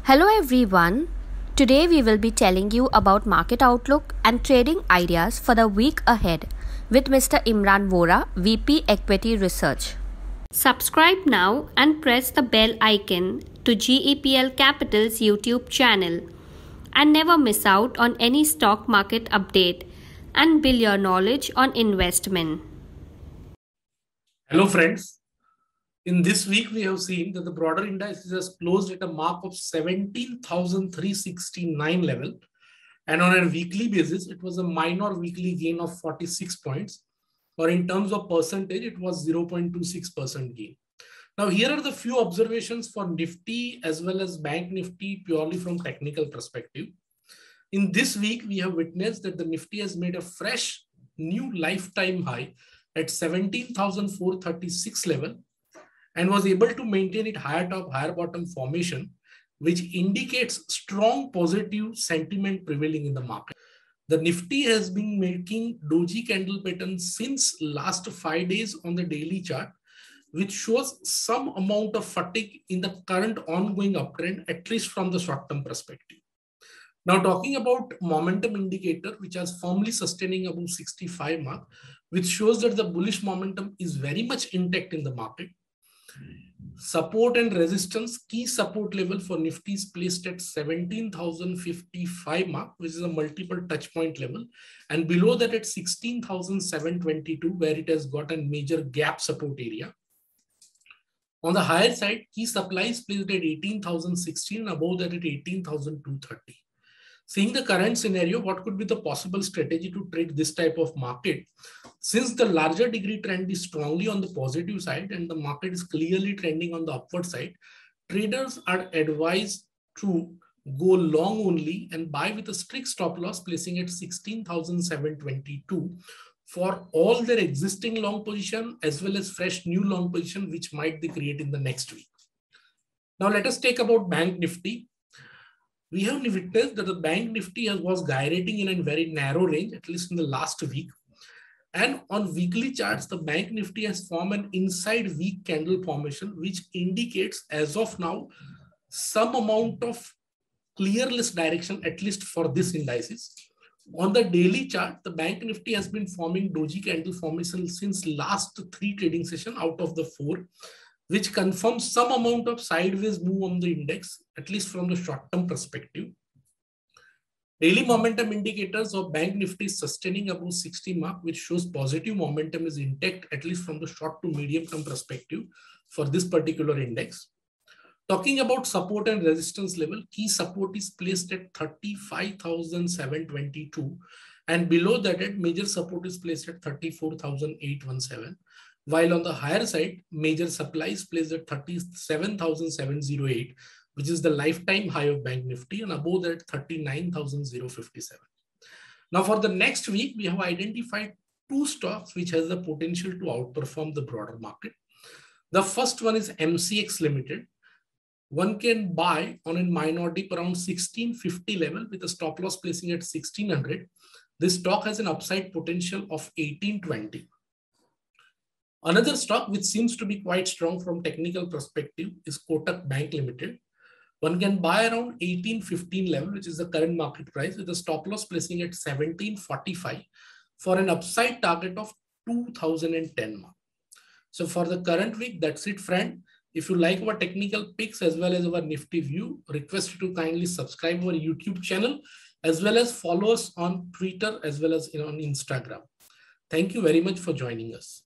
Hello everyone. Today we will be telling you about market outlook and trading ideas for the week ahead with Mr. Imran Vora, VP Equity Research. Subscribe now and press the bell icon to GEPL Capital's YouTube channel and never miss out on any stock market update and build your knowledge on investment. Hello friends. In this week, we have seen that the broader indices has closed at a mark of 17,369 level. And on a weekly basis, it was a minor weekly gain of 46 points. Or in terms of percentage, it was 0.26% gain. Now, here are the few observations for Nifty as well as Bank Nifty purely from technical perspective. In this week, we have witnessed that the Nifty has made a fresh new lifetime high at 17,436 level and was able to maintain it higher top, higher bottom formation, which indicates strong positive sentiment prevailing in the market. The Nifty has been making doji candle patterns since last 5 days on the daily chart, which shows some amount of fatigue in the current ongoing uptrend, at least from the short-term perspective. Now, talking about momentum indicator, which is firmly sustaining above 65 mark, which shows that the bullish momentum is very much intact in the market. Support and resistance, key support level for Nifty is placed at 17,055 mark, which is a multiple touch point level, and below that at 16,722, where it has got a major gap support area. On the higher side, key supply is placed at 18,016 and above that at 18,230. Seeing the current scenario, what could be the possible strategy to trade this type of market? Since the larger degree trend is strongly on the positive side and the market is clearly trending on the upward side, traders are advised to go long only and buy with a strict stop loss, placing at 16,722 for all their existing long position as well as fresh new long position, which might be created in the next week. Now let us take about Bank Nifty. We have witnessed that the Bank Nifty was gyrating in a very narrow range, at least in the last week. And on weekly charts, the Bank Nifty has formed an inside weak candle formation, which indicates as of now, some amount of clearless direction, at least for this indices. On the daily chart, the Bank Nifty has been forming doji candle formation since last 3 trading sessions out of the 4. Which confirms some amount of sideways move on the index, at least from the short-term perspective. Daily momentum indicators of Bank Nifty is sustaining above 60 mark, which shows positive momentum is intact, at least from the short to medium-term perspective for this particular index. Talking about support and resistance level, key support is placed at 35,722 and below that at major support is placed at 34,817. While on the higher side, major supply is placed at 37,708, which is the lifetime high of Bank Nifty, and above that 39,057. Now for the next week, we have identified 2 stocks which has the potential to outperform the broader market. The first one is MCX Limited. One can buy on a minor dip around 1650 level with a stop loss placing at 1600. This stock has an upside potential of 1820. Another stock which seems to be quite strong from technical perspective is Kotak Bank Limited. One can buy around 1815 level, which is the current market price, with a stop loss placing at 1745 for an upside target of 2010 mark. So for the current week, that's it, friend. If you like our technical picks as well as our Nifty view, request you to kindly subscribe our YouTube channel as well as follow us on Twitter as well as on Instagram. Thank you very much for joining us.